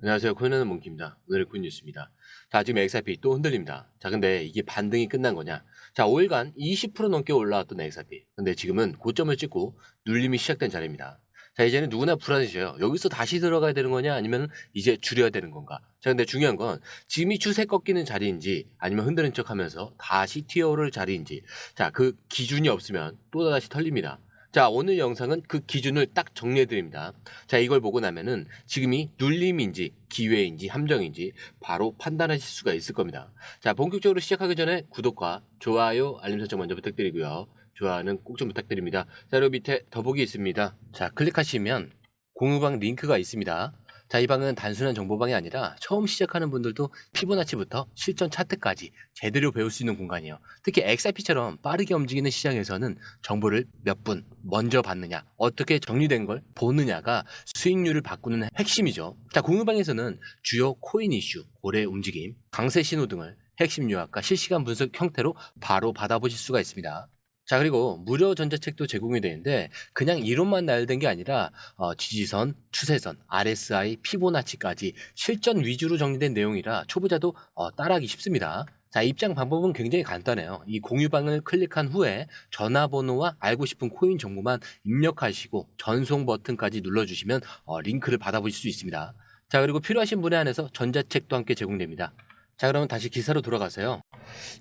안녕하세요. 코인하는 몽키입니다. 오늘의 코인 뉴스입니다. 자, 지금 XRP 또 흔들립니다. 자, 근데 이게 반등이 끝난 거냐? 자, 5일간 20% 넘게 올라왔던 XRP. 근데 지금은 고점을 찍고 눌림이 시작된 자리입니다. 자, 이제는 누구나 불안해져요. 여기서 다시 들어가야 되는 거냐? 아니면 이제 줄여야 되는 건가? 자, 근데 중요한 건 지금이 추세 꺾이는 자리인지 아니면 흔드는 척 하면서 다시 튀어오를 자리인지. 자, 그 기준이 없으면 또다시 털립니다. 자, 오늘 영상은 그 기준을 딱 정리해 드립니다. 자, 이걸 보고 나면은 지금이 눌림인지 기회인지 함정인지 바로 판단하실 수가 있을 겁니다. 자, 본격적으로 시작하기 전에 구독과 좋아요, 알림 설정 먼저 부탁드리고요. 좋아요는 꼭 좀 부탁드립니다. 자, 그리고 밑에 더보기 있습니다. 자, 클릭하시면 공유방 링크가 있습니다. 자, 이 방은 단순한 정보방이 아니라 처음 시작하는 분들도 피보나치부터 실전 차트까지 제대로 배울 수 있는 공간이에요. 특히 XRP처럼 빠르게 움직이는 시장에서는 정보를 몇 분 먼저 받느냐, 어떻게 정리된 걸 보느냐가 수익률을 바꾸는 핵심이죠. 자, 공유방에서는 주요 코인 이슈, 고래 움직임, 강세 신호 등을 핵심 요약과 실시간 분석 형태로 바로 받아보실 수가 있습니다. 자, 그리고 무료 전자책도 제공이 되는데 그냥 이론만 나열된 게 아니라 지지선, 추세선, RSI, 피보나치까지 실전 위주로 정리된 내용이라 초보자도 따라하기 쉽습니다. 자, 입장 방법은 굉장히 간단해요. 이 공유방을 클릭한 후에 전화번호와 알고 싶은 코인 정보만 입력하시고 전송 버튼까지 눌러주시면 링크를 받아보실 수 있습니다. 자, 그리고 필요하신 분에 한해서 전자책도 함께 제공됩니다. 자, 그러면 다시 기사로 돌아가세요.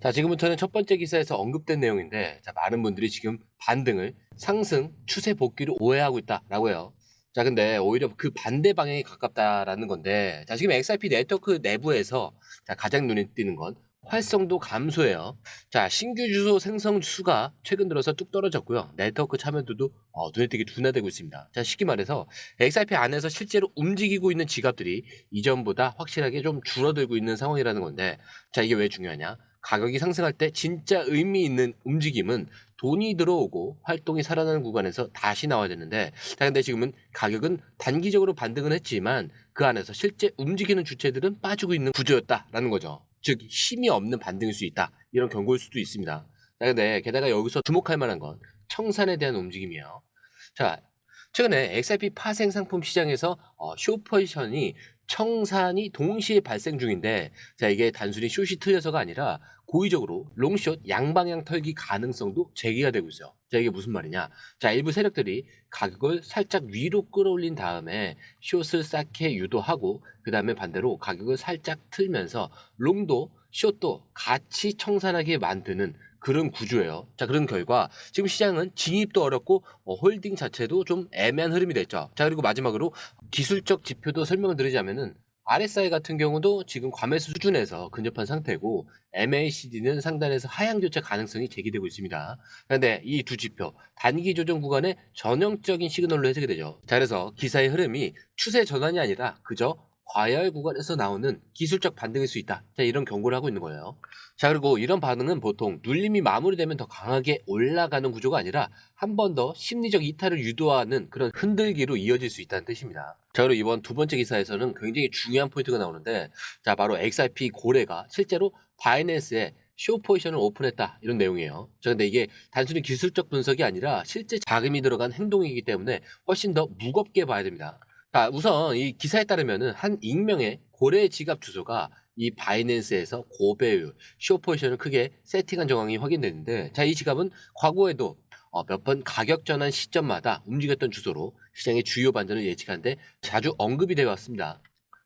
자, 지금부터는 첫 번째 기사에서 언급된 내용인데, 자, 많은 분들이 지금 반등을 상승 추세 복귀로 오해하고 있다라고 해요. 자, 근데 오히려 그 반대 방향에 가깝다라는 건데, 자, 지금 XRP 네트워크 내부에서 자, 가장 눈에 띄는 건 활성도 감소예요. 자, 신규 주소 생성 수가 최근 들어서 뚝 떨어졌고요. 네트워크 참여도도 눈에 띄게 둔화되고 있습니다. 자, 쉽게 말해서 XRP 안에서 실제로 움직이고 있는 지갑들이 이전보다 확실하게 좀 줄어들고 있는 상황이라는 건데, 자, 이게 왜 중요하냐? 가격이 상승할 때 진짜 의미 있는 움직임은 돈이 들어오고 활동이 살아나는 구간에서 다시 나와야 되는데, 자, 근데 지금은 가격은 단기적으로 반등은 했지만 그 안에서 실제 움직이는 주체들은 빠지고 있는 구조였다라는 거죠. 즉 힘이 없는 반등일 수 있다, 이런 경고일 수도 있습니다. 자, 근데 게다가 여기서 주목할 만한 건 청산에 대한 움직임이에요. 자, 최근에 XRP 파생 상품 시장에서 숏 포지션이 청산이 동시에 발생 중인데, 자, 이게 단순히 숏이 틀려서가 아니라 고의적으로 롱숏 양방향 털기 가능성도 제기가 되고 있어요. 자, 이게 무슨 말이냐? 자, 일부 세력들이 가격을 살짝 위로 끌어올린 다음에 숏을 쌓게 유도하고, 그 다음에 반대로 가격을 살짝 틀면서 롱도 숏도 같이 청산하게 만드는 그런 구조예요. 자, 그런 결과 지금 시장은 진입도 어렵고 홀딩 자체도 좀 애매한 흐름이 됐죠. 자, 그리고 마지막으로 기술적 지표도 설명을 드리자면은 RSI 같은 경우도 지금 과매수 수준에서 근접한 상태고, MACD는 상단에서 하향 교차 가능성이 제기되고 있습니다. 그런데 이 두 지표 단기 조정 구간의 전형적인 시그널로 해석이 되죠. 자, 그래서 기사의 흐름이 추세 전환이 아니라 그저 과열 구간에서 나오는 기술적 반등일 수 있다. 자, 이런 경고를 하고 있는 거예요. 자, 그리고 이런 반응은 보통 눌림이 마무리되면 더 강하게 올라가는 구조가 아니라 한 번 더 심리적 이탈을 유도하는 그런 흔들기로 이어질 수 있다는 뜻입니다. 자, 그리고 이번 두 번째 기사에서는 굉장히 중요한 포인트가 나오는데, 자, 바로 XRP 고래가 실제로 바이낸스에 쇼 포지션을 오픈했다, 이런 내용이에요. 자, 근데 이게 단순히 기술적 분석이 아니라 실제 자금이 들어간 행동이기 때문에 훨씬 더 무겁게 봐야 됩니다. 자, 우선 이 기사에 따르면은 한 익명의 고래 지갑 주소가 이 바이낸스에서 고배율 쇼 포지션을 크게 세팅한 정황이 확인되는데, 자, 이 지갑은 과거에도 몇 번 가격 전환 시점마다 움직였던 주소로 시장의 주요 반전을 예측하는데 자주 언급이 되어 왔습니다.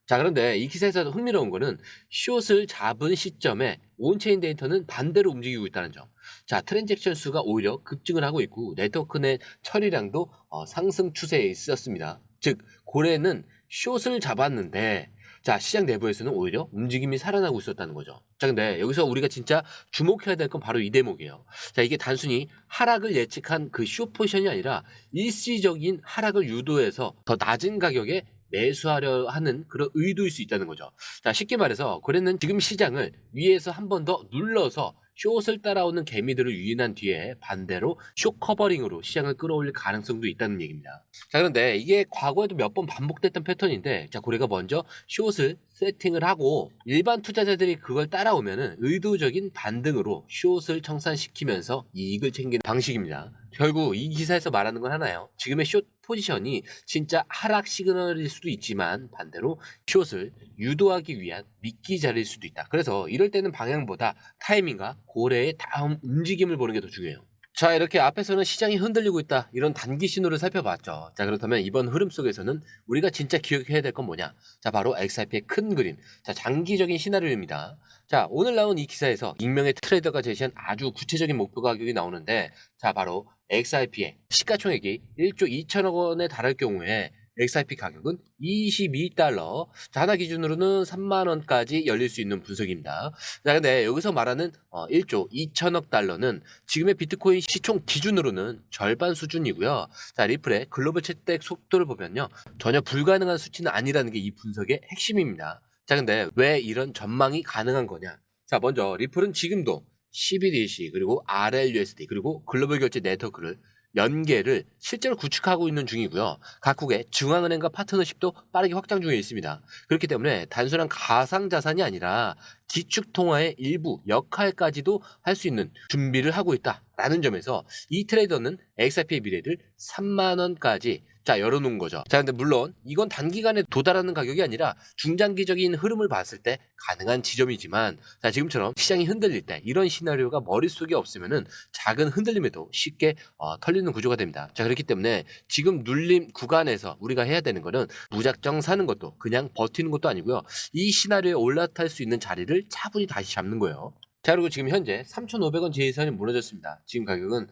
자, 그런데 이 기사에서 흥미로운 거는 숏을 잡은 시점에 온체인 데이터는 반대로 움직이고 있다는 점. 자, 트랜잭션 수가 오히려 급증을 하고 있고 네트워크 내 처리량도 상승 추세에 있었습니다. 즉 고래는 숏을 잡았는데, 자, 시장 내부에서는 오히려 움직임이 살아나고 있었다는 거죠. 자, 근데 여기서 우리가 진짜 주목해야 될 건 바로 이 대목이에요. 자, 이게 단순히 하락을 예측한 그 숏 포지션이 아니라 일시적인 하락을 유도해서 더 낮은 가격에 매수하려 하는 그런 의도일 수 있다는 거죠. 자, 쉽게 말해서 고래는 지금 시장을 위에서 한 번 더 눌러서 숏을 따라오는 개미들을 유인한 뒤에 반대로 숏 커버링으로 시장을 끌어올릴 가능성도 있다는 얘기입니다. 자, 그런데 이게 과거에도 몇 번 반복됐던 패턴인데, 자, 고래가 먼저 숏을 세팅을 하고 일반 투자자들이 그걸 따라오면은 의도적인 반등으로 숏을 청산시키면서 이익을 챙기는 방식입니다. 결국 이 기사에서 말하는 건 하나예요. 지금의 숏 포지션이 진짜 하락 시그널일 수도 있지만 반대로 숏을 유도하기 위한 미끼 자리일 수도 있다. 그래서 이럴 때는 방향보다 타이밍과 고래의 다음 움직임을 보는 게 더 중요해요. 자, 이렇게 앞에서는 시장이 흔들리고 있다, 이런 단기 신호를 살펴봤죠. 자, 그렇다면 이번 흐름 속에서는 우리가 진짜 기억해야 될 건 뭐냐? 자, 바로 XRP의 큰 그림, 자, 장기적인 시나리오입니다. 자, 오늘 나온 이 기사에서 익명의 트레이더가 제시한 아주 구체적인 목표 가격이 나오는데, 자, 바로 XRP의 시가총액이 1조 2천억 원에 달할 경우에 XRP 가격은 22달러, 자, 하나 기준으로는 3만원까지 열릴 수 있는 분석입니다. 자, 근데 여기서 말하는 1조 2천억 달러는 지금의 비트코인 시총 기준으로는 절반 수준이고요. 자, 리플의 글로벌 채택 속도를 보면요, 전혀 불가능한 수치는 아니라는 게 이 분석의 핵심입니다. 자, 근데 왜 이런 전망이 가능한 거냐? 자, 먼저 리플은 지금도 CBDC 그리고 RLUSD 그리고 글로벌 결제 네트워크를 연계를 실제로 구축하고 있는 중이고요. 각국의 중앙은행과 파트너십도 빠르게 확장 중에 있습니다. 그렇기 때문에 단순한 가상자산이 아니라 기축통화의 일부 역할까지도 할 수 있는 준비를 하고 있다라는 점에서 이 트레이더는 XRP의 미래를 3만원까지 열어놓은 거죠. 자, 근데 물론 이건 단기간에 도달하는 가격이 아니라 중장기적인 흐름을 봤을 때 가능한 지점이지만, 자, 지금처럼 시장이 흔들릴 때 이런 시나리오가 머릿속에 없으면은 작은 흔들림에도 쉽게 털리는 구조가 됩니다. 자, 그렇기 때문에 지금 눌림 구간에서 우리가 해야 되는 거는 무작정 사는 것도 그냥 버티는 것도 아니고요. 이 시나리오에 올라탈 수 있는 자리를 차분히 다시 잡는 거예요. 자, 그리고 지금 현재 3,500원 제이선이 무너졌습니다. 지금 가격은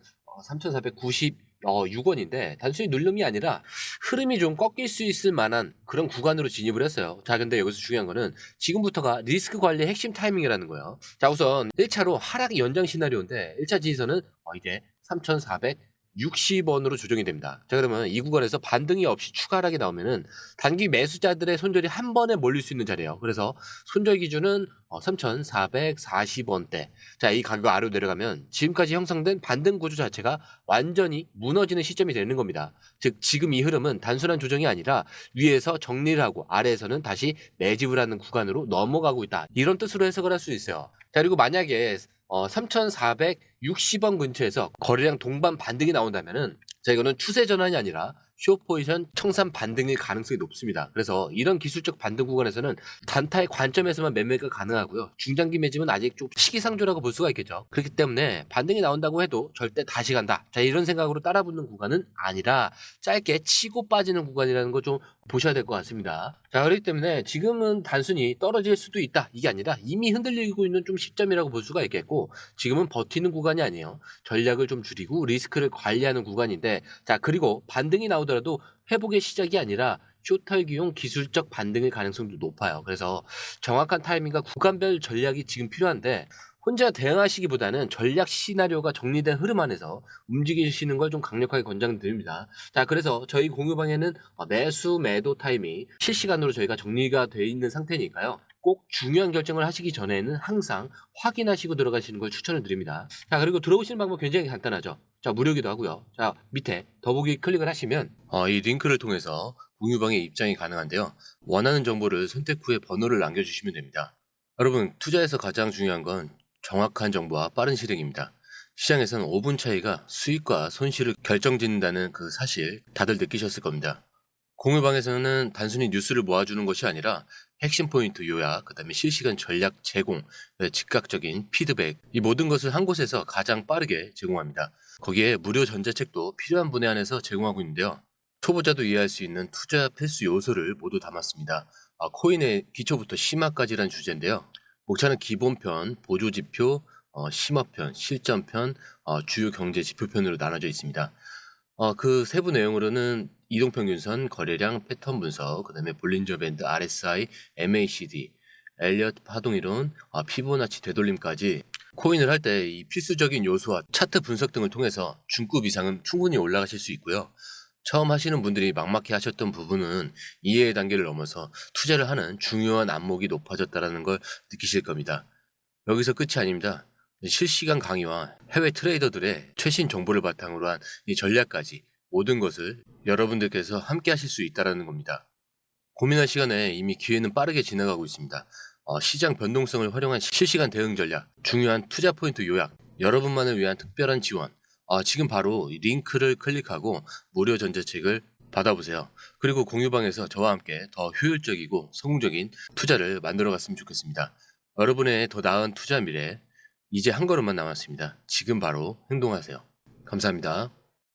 3,496원인데 단순히 눌림이 아니라 흐름이 좀 꺾일 수 있을 만한 그런 구간으로 진입을 했어요. 자, 근데 여기서 중요한 거는 지금부터가 리스크 관리의 핵심 타이밍이라는 거예요. 자, 우선 1차로 하락 연장 시나리오인데 1차 지지선은 이제 3,460원으로 조정이 됩니다. 자, 그러면 이 구간에서 반등이 없이 추가 하락이 나오면은 단기 매수자들의 손절이 한 번에 몰릴 수 있는 자리예요. 그래서 손절 기준은 3,440원대. 자, 이 가격 아래로 내려가면 지금까지 형성된 반등 구조 자체가 완전히 무너지는 시점이 되는 겁니다. 즉, 지금 이 흐름은 단순한 조정이 아니라 위에서 정리를 하고 아래에서는 다시 매집을 하는 구간으로 넘어가고 있다, 이런 뜻으로 해석을 할 수 있어요. 자, 그리고 만약에 3,460원 근처에서 거래량 동반 반등이 나온다면은, 자, 이거는 추세 전환이 아니라 숏 포지션 청산 반등일 가능성이 높습니다. 그래서 이런 기술적 반등 구간에서는 단타의 관점에서만 매매가 가능하고요. 중장기 매집은 아직 좀 시기상조라고 볼 수가 있겠죠. 그렇기 때문에 반등이 나온다고 해도 절대 다시 간다, 자, 이런 생각으로 따라붙는 구간은 아니라 짧게 치고 빠지는 구간이라는 거 좀 보셔야 될 것 같습니다. 자, 그렇기 때문에 지금은 단순히 떨어질 수도 있다, 이게 아니라 이미 흔들리고 있는 좀 시점이라고 볼 수가 있겠고, 지금은 버티는 구간이 아니에요. 전략을 좀 줄이고 리스크를 관리하는 구간인데, 자, 그리고 반등이 나오더라도 회복의 시작이 아니라 숏털기용 기술적 반등일 가능성도 높아요. 그래서 정확한 타이밍과 구간별 전략이 지금 필요한데, 혼자 대응하시기보다는 전략 시나리오가 정리된 흐름 안에서 움직이시는 걸 좀 강력하게 권장드립니다. 자, 그래서 저희 공유방에는 매수 매도 타이밍 실시간으로 저희가 정리가 되어 있는 상태니까요. 꼭 중요한 결정을 하시기 전에는 항상 확인하시고 들어가시는 걸 추천을 드립니다. 자, 그리고 들어오시는 방법 굉장히 간단하죠. 자, 무료기도 하고요. 자, 밑에 더보기 클릭을 하시면 이 링크를 통해서 공유방에 입장이 가능한데요. 원하는 정보를 선택 후에 번호를 남겨주시면 됩니다. 여러분, 투자에서 가장 중요한 건 정확한 정보와 빠른 실행입니다. 시장에서는 5분 차이가 수익과 손실을 결정짓는다는 그 사실 다들 느끼셨을 겁니다. 공유방에서는 단순히 뉴스를 모아주는 것이 아니라 핵심 포인트 요약, 그 다음에 실시간 전략 제공, 즉각적인 피드백, 이 모든 것을 한 곳에서 가장 빠르게 제공합니다. 거기에 무료 전자책도 필요한 분에 한해서 제공하고 있는데요. 초보자도 이해할 수 있는 투자 필수 요소를 모두 담았습니다. 코인의 기초부터 심화까지란 주제인데요. 목차는 기본편, 보조지표, 심화편, 실전편, 주요 경제 지표편으로 나눠져 있습니다. 그 세부 내용으로는 이동평균선, 거래량, 패턴 분석, 그 다음에 볼린저 밴드, RSI, MACD, 엘리엇 파동이론, 피보나치 되돌림까지 코인을 할 때 이 필수적인 요소와 차트 분석 등을 통해서 중급 이상은 충분히 올라가실 수 있고요. 처음 하시는 분들이 막막해 하셨던 부분은 이해의 단계를 넘어서 투자를 하는 중요한 안목이 높아졌다는 걸 느끼실 겁니다. 여기서 끝이 아닙니다. 실시간 강의와 해외 트레이더들의 최신 정보를 바탕으로 한 이 전략까지 모든 것을 여러분들께서 함께 하실 수 있다는 겁니다. 고민할 시간에 이미 기회는 빠르게 지나가고 있습니다. 시장 변동성을 활용한 실시간 대응 전략, 중요한 투자 포인트 요약, 여러분만을 위한 특별한 지원, 지금 바로 이 링크를 클릭하고 무료 전자책을 받아보세요. 그리고 공유방에서 저와 함께 더 효율적이고 성공적인 투자를 만들어갔으면 좋겠습니다. 여러분의 더 나은 투자 미래 이제 한 걸음만 남았습니다. 지금 바로 행동하세요. 감사합니다.